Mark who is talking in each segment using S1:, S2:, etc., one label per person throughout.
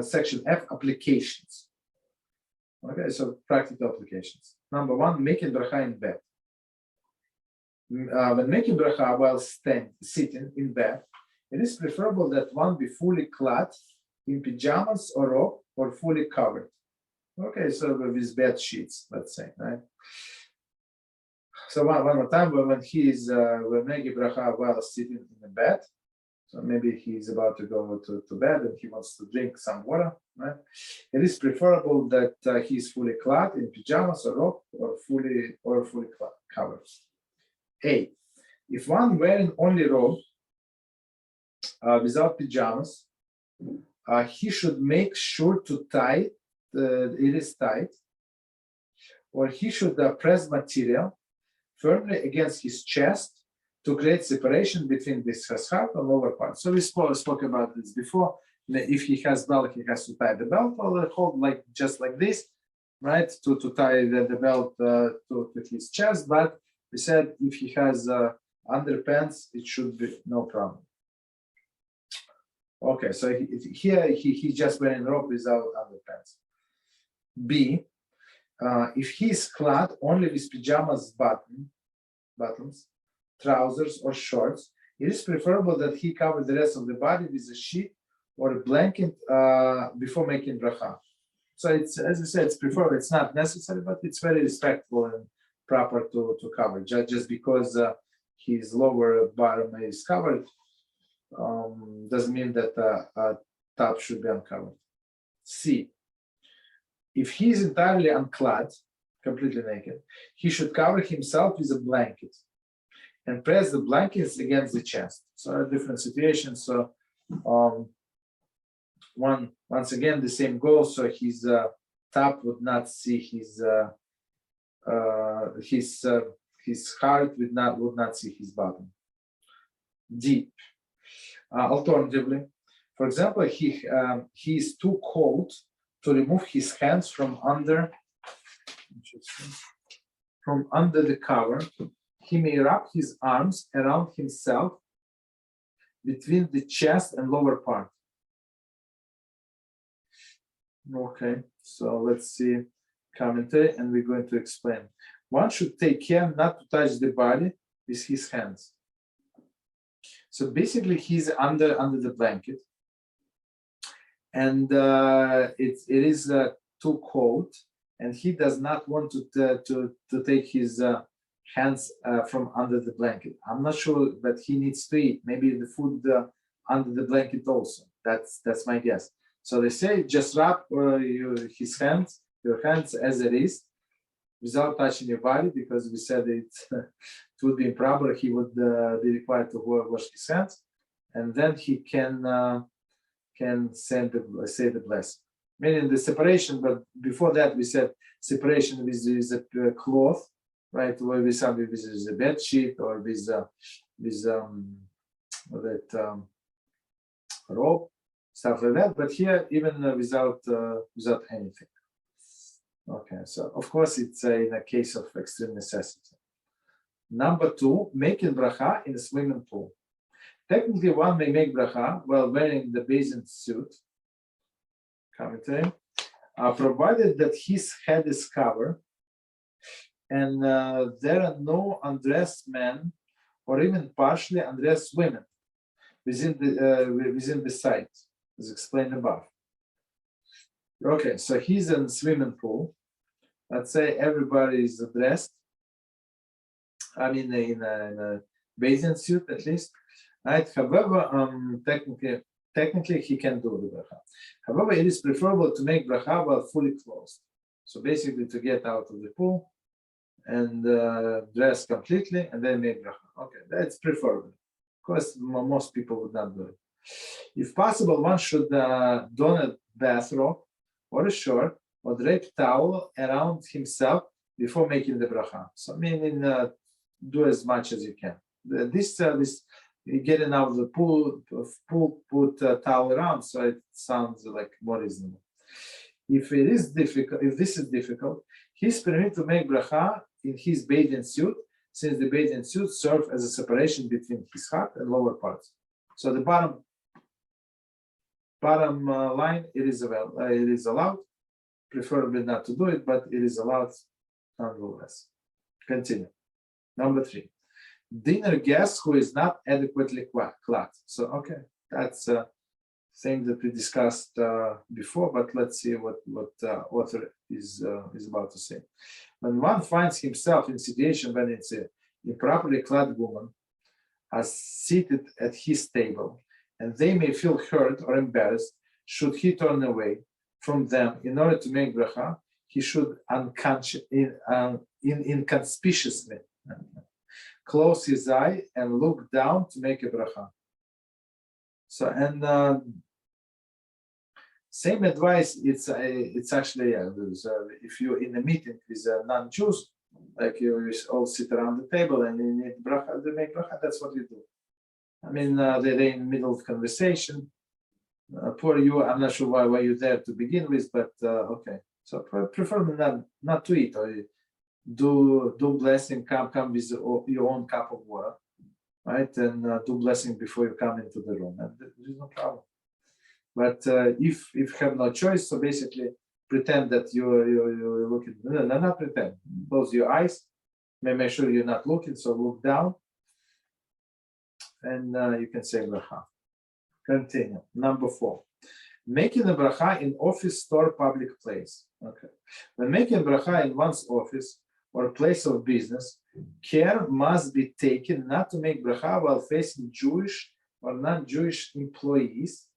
S1: Section F, applications. Okay, so practical applications. Number one, making bracha in bed. When making bracha while sitting in bed, it is preferable that one be fully clad in pajamas or robe or fully covered. Okay, so with bed sheets, let's say, right? So one more time, when he is when making bracha while sitting in the bed, so maybe he's about to go to bed and he wants to drink some water, right? It is preferable that he's fully clad in pajamas or robe or fully covered. A, if one wearing only robe without pajamas, he should make sure to tie it is tight, or he should press material firmly against his chest to create separation between this heart and lower part. So we spoke about this before. If he has belt, he has to tie the belt or hold like just like this, right? To tie the belt to his chest. But we said if he has underpants, it should be no problem. Okay, so here he just wearing robe without underpants. B, if he is clad only with pajamas, bottoms, trousers, or shorts, it is preferable that he cover the rest of the body with a sheet or a blanket before making bracha. So it's, as I said, it's preferable. It's not necessary, but it's very respectful and proper to cover. Just because his lower bottom is covered doesn't mean that top should be uncovered. C, if he is entirely unclad, completely naked, he should cover himself with a blanket and press the blankets against the chest. So a different situation. So once again the same goal. So his top would not see his heart would not see his bottom. D. Alternatively, for example, he is too cold to remove his hands from under the cover. He may wrap his arms around himself between the chest and lower part. Okay, so let's see commentary, and we're going to explain. One should take care not to touch the body with his hands. So basically, he's under the blanket, and it is too cold, and he does not want to take his hands from under the blanket. I'm not sure that he needs to eat. Maybe the food under the blanket also. That's my guess. So they say just wrap your hands as it is, without touching your body, because we said it would be improper. He would be required to wash his hands, and then he can say the blessing. Meaning the separation, but before that we said separation with a cloth, right? Where with a bed sheet or with that rope, stuff like that. But here even without anything. Okay, so of course it's in a case of extreme necessity. Number two, making bracha in a swimming pool. Technically, one may make bracha while wearing the bathing suit, commentary, provided that his head is covered and there are no undressed men or even partially undressed women within the site, as explained above. Okay, so he's in a swimming pool. Let's say everybody is dressed. I mean, in a bathing suit at least, right? However, technically he can do the bracha. However, it is preferable to make bracha while fully clothed. So basically, to get out of the pool and dress completely and then make bracha. Okay, that's preferable. Of course, most people would not do it. If possible, one should don a bathrobe or a shirt or drape towel around himself before making the bracha. So meaning do as much as you can. This getting out of the pool, put a towel around, so it sounds like more reasonable. If this is difficult, he's permitted to make bracha in his bathing suit, since the bathing suit serves as a separation between his heart and lower parts. So the bottom Bottom line, it is allowed, preferably not to do it, but it is allowed nonetheless. Continue. Number 3, dinner guest who is not adequately clad. So, okay, that's a thing that we discussed before, but let's see what author is about to say. When one finds himself in a situation when it's an improperly clad woman are seated at his table, and they may feel hurt or embarrassed, should he turn away from them in order to make bracha, he should inconspicuously close his eye and look down to make a bracha. So, and same advice. It's actually if you're in a meeting with non-Jews, like you all sit around the table and you need bracha, they make bracha. That's what you do. I mean, they're in the middle of conversation. Poor you. I'm not sure why you're there to begin with, but okay. So prefer not to eat, or do blessing. Come with your own cup of water, right? And do blessing before you come into the room, and there's no problem. But if you have no choice, so basically pretend that you're looking. No, not pretend. Close your eyes. Make sure you're not looking. So look down, and you can say bracha. Continue. Number 4, making a bracha in office, store, public place. Okay. When making bracha in one's office or place of business, care must be taken not to make bracha while facing Jewish or non-Jewish employees,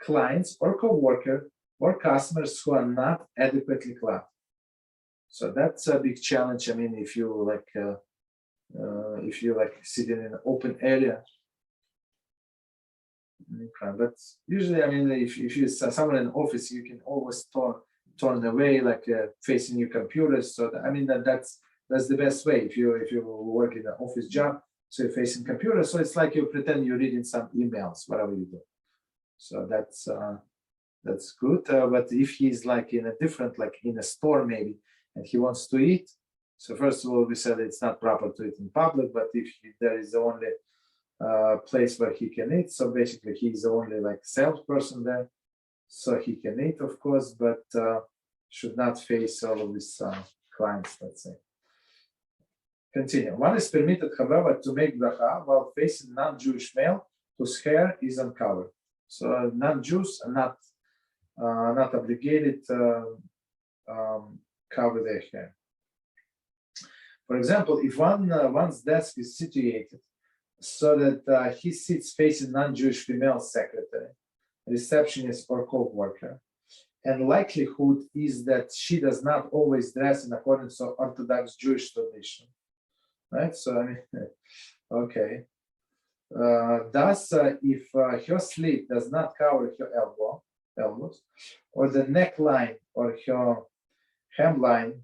S1: clients, or co-worker or customers who are not adequately clad. So that's a big challenge. I mean, if you sitting in an open area. But usually, I mean, if you're somewhere in an office, you can always turn away, like facing your computers. So I mean that's the best way. If you work in an office job, so you're facing computers, so it's like you pretend you're reading some emails, whatever you do. So that's good. But if he's like in a different, like in a store maybe, and he wants to eat, so first of all, we said it's not proper to eat in public. But if there is the only place where he can eat, so basically he's the only like salesperson there, so he can eat, of course, but should not face all of these clients, let's say. Continue. One is permitted, however, to make bracha while facing non-Jewish male whose hair is uncovered. So non-Jews are not obligated to cover their hair. For example, if one's desk is situated so that he sits facing non-Jewish female secretary, receptionist, or co-worker, and likelihood is that she does not always dress in accordance to Orthodox Jewish tradition, right? So I mean, okay. Thus, if her sleeve does not cover her elbows, or the neckline or her hemline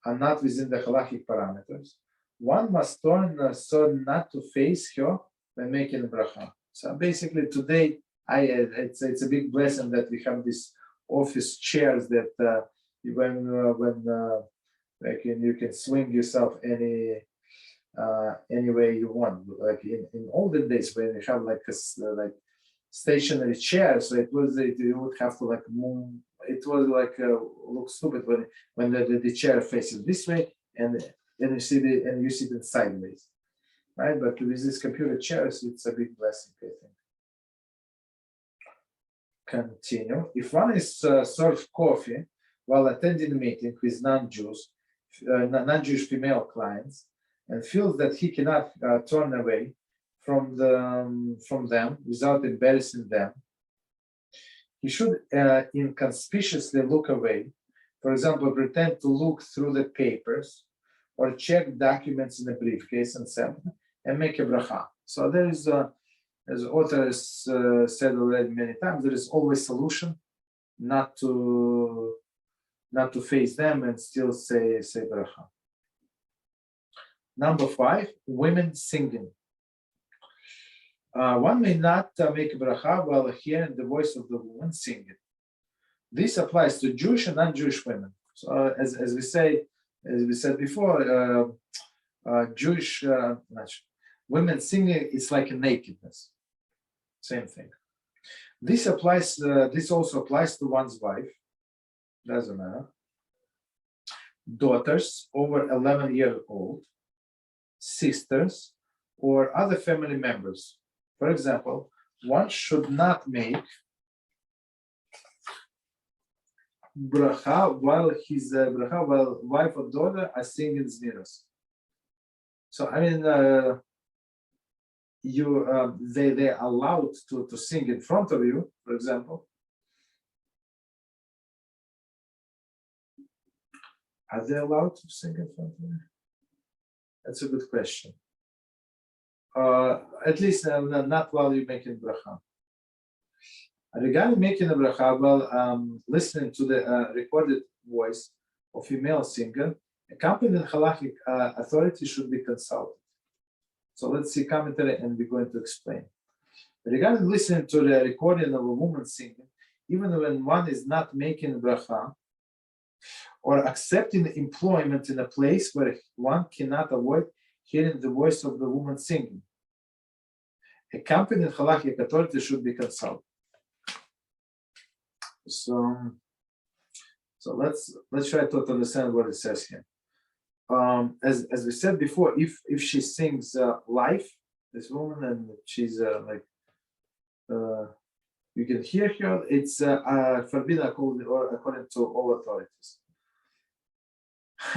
S1: are not within the halachic parameters, one must turn so not to face her when making bracha. So basically, today, it's a big blessing that we have these office chairs that you can swing yourself any way you want. Like in olden days, when you have like a stationary chair, so you would have to like move. It was like look stupid when the chair faces this way and you sit in sideways, right? But with these computer chairs, it's a big blessing, I think. Continue. If one is served coffee while attending a meeting with non-Jewish female clients, and feels that he cannot turn away from them without embarrassing them, he should inconspicuously look away. For example, pretend to look through the papers or check documents in a briefcase and make a bracha. So there is, as authors said already many times, there is always solution not to face them and still say bracha. Number 5, women singing. One may not make a bracha while hearing the voice of the woman singing. This applies to Jewish and non-Jewish women. So as we said before, Jewish women singing is like a nakedness. Same thing. This applies. This also applies to one's wife. Doesn't matter. Daughters over 11 years old, sisters, or other family members. For example, one should not make bracha while wife or daughter are singing zmiros. So I mean, they're allowed to sing in front of you, for example. Are they allowed to sing in front of you? That's a good question. At least not while you're making bracha. Regarding making a bracha, while listening to the recorded voice of female singer, a competent halachic authority should be consulted. So let's see commentary, and we're going to explain. Regarding listening to the recording of a woman singing, even when one is not making bracha, or accepting employment in a place where one cannot avoid hearing the voice of the woman singing, a competent halachic authority should be consulted. So let's try to understand what it says here. As we said before, if she sings live, this woman, and she's you can hear her, it's forbidden according to all authorities.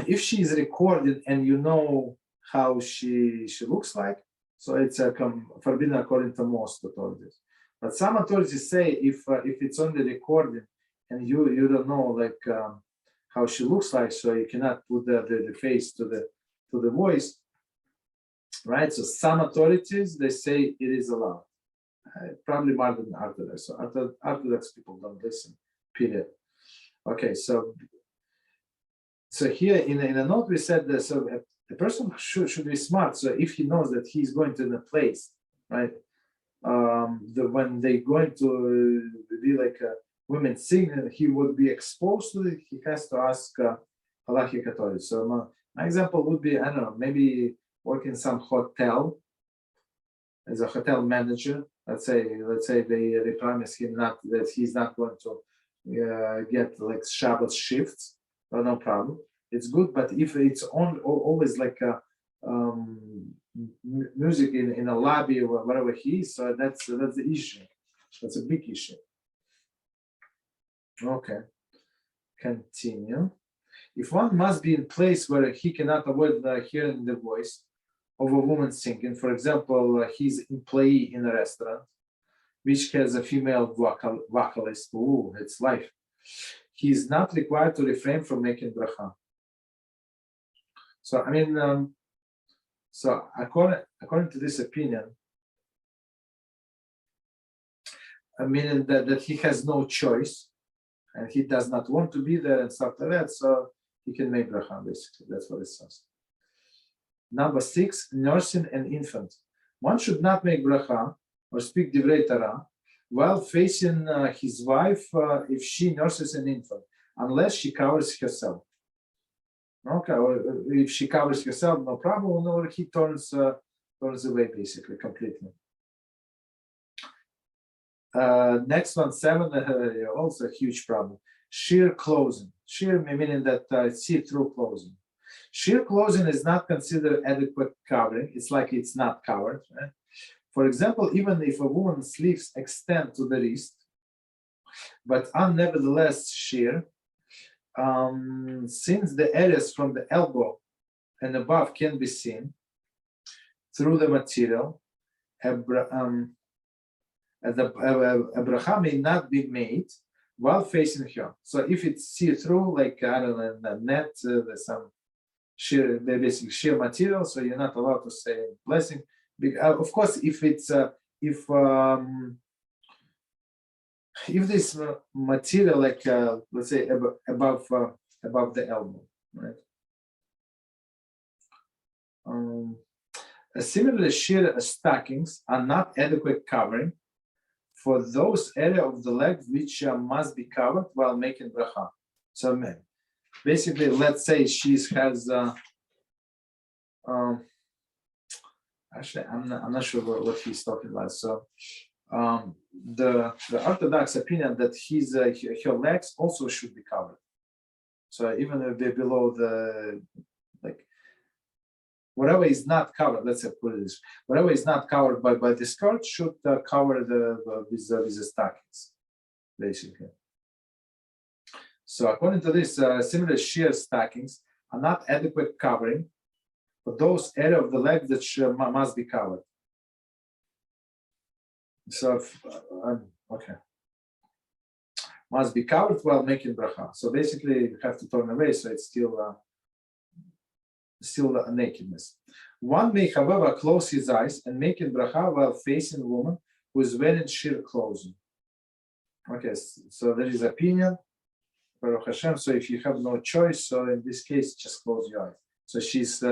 S1: If she is recorded and you know how she looks like, so it's forbidden according to most authorities. But some authorities say if it's only recorded and you don't know how she looks like, so you cannot put the face to the voice, right? So some authorities, they say it is allowed. Probably more than Orthodox. So Orthodox people don't listen, period. Okay, so here in a note we said that so the person should be smart. So if he knows that he's going to the place, right? When they're going to be like women singing, he would be exposed to it. He has to ask halachic authority. So my example would be, I don't know, maybe work in some hotel as a hotel manager. Let's say they promise him that he's not going to get like Shabbat shifts. Well, no problem. It's good, but if it's always like music in a lobby or wherever he is, so that's the issue. That's a big issue. Okay, continue. If one must be in place where he cannot avoid hearing the voice of a woman singing, for example, he's employee in a restaurant, which has a female vocalist. Ooh, it's life. He is not required to refrain from making bracha. So I mean, so according to this opinion, meaning that he has no choice and he does not want to be there and stuff like that, so he can make bracha, basically. That's what it says. Number 6, nursing an infant. One should not make bracha or speak divrei Torah while facing his wife if she nurses an infant, unless she covers herself. Okay, or if she covers herself, no problem, or he turns away basically completely. Next one, 7, also a huge problem. Sheer clothing. Sheer meaning that see-through clothing. Sheer clothing is not considered adequate covering. It's like it's not covered. Right? For example, even if a woman's sleeves extend to the wrist, but are nevertheless sheer, since the areas from the elbow and above can be seen through the material, a bracha may not be made while facing her. So if it's see-through, like I don't know, the net, there's some sheer, basically sheer material, so you're not allowed to say blessing. Of course, if it's if this material, like let's say above the elbow, right? Similarly, sheer stockings are not adequate covering for those areas of the leg which must be covered while making bracha. So basically, let's say she has. Actually, I'm not sure what he's talking about. So The Orthodox opinion that her legs also should be covered. So even if they're below the, like, whatever is not covered, let's say put it this, whatever is not covered by the skirt should cover with the stockings, basically. So according to this, similar sheer stockings are not adequate covering for those areas of the leg that must be covered. So, okay. Must be covered while making bracha. So basically, you have to turn away, so it's still nakedness. One may, however, close his eyes and making bracha while facing a woman who is wearing sheer clothing. Okay, so there is opinion, Baruch Hashem. So if you have no choice, so in this case, just close your eyes. So she's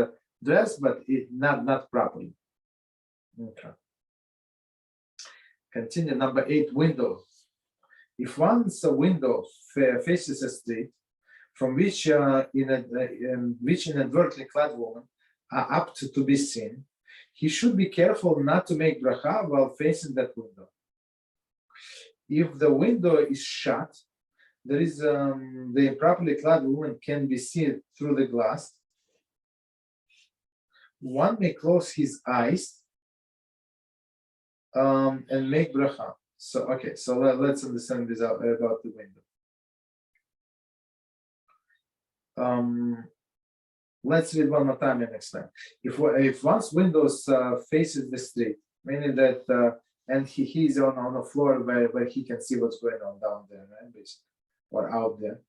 S1: dressed, but not properly. Okay. Continue. Number 8, window. If one's window faces a street from which inadvertently clad women are apt to be seen, he should be careful not to make bracha while facing that window. If the window is shut, there is the improperly clad woman can be seen through the glass. One may close his eyes and make bracha. So okay, so let's understand this about the window. Let's read one more time and explain. If one's windows faces the street, meaning that and he's on a floor where he can see what's going on down there, right, basically, or out there,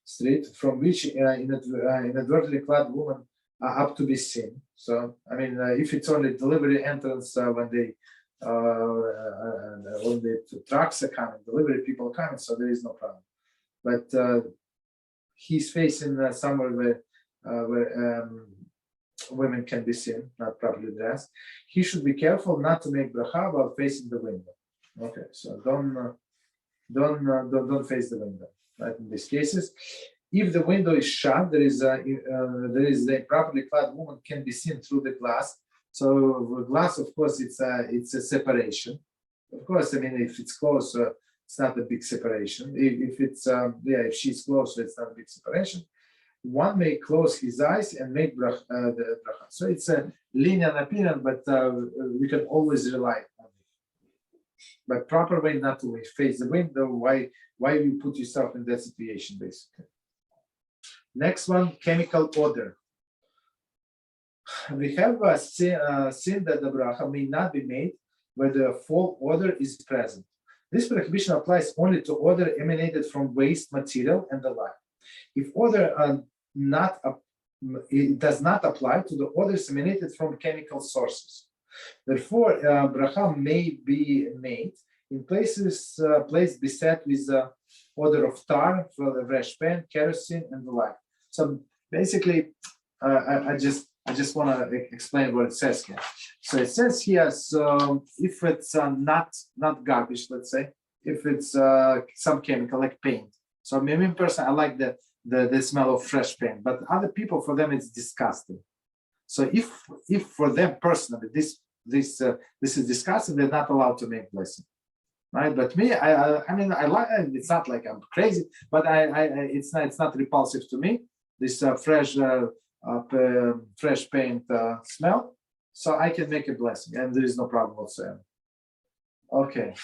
S1: street from which inadvertently clad women are up to be seen. So I mean, if it's only delivery entrance when the trucks are coming, delivery people are coming, so there is no problem. But he's facing somewhere where women can be seen, not properly dressed. He should be careful not to make bracha while facing the window. Okay, so don't face the window. Right? In these cases, if the window is shut, there is the improperly clad woman can be seen through the glass. So glass, of course, it's a separation. Of course, I mean, if it's close, it's not a big separation. If it's if she's close, it's not a big separation. One may close his eyes and make the bracha. So it's a lenient opinion, but we can always rely on it. But proper way not to face the window. Why you put yourself in that situation, basically. Next one, chemical odor. We have seen that the bracha may not be made where the foul odor is present. This prohibition applies only to odor emanated from waste material and the like. If odor it does not apply to the odors emanated from chemical sources. Therefore, bracha may be made in places placed beset with the odor of tar, fresh paint, kerosene, and the like. So basically, I just want to explain what it says here. So it says here, so if it's not garbage, let's say, if it's some chemical like paint. So me personally, I like the smell of fresh paint, but other people, for them, it's disgusting. So if for them personally, this is disgusting, they're not allowed to make blessing, right? But me, I mean, I like. It's not like I'm crazy, but it's not repulsive to me. This fresh paint smell, so I can make a blessing, and there is no problem whatsoever. Okay.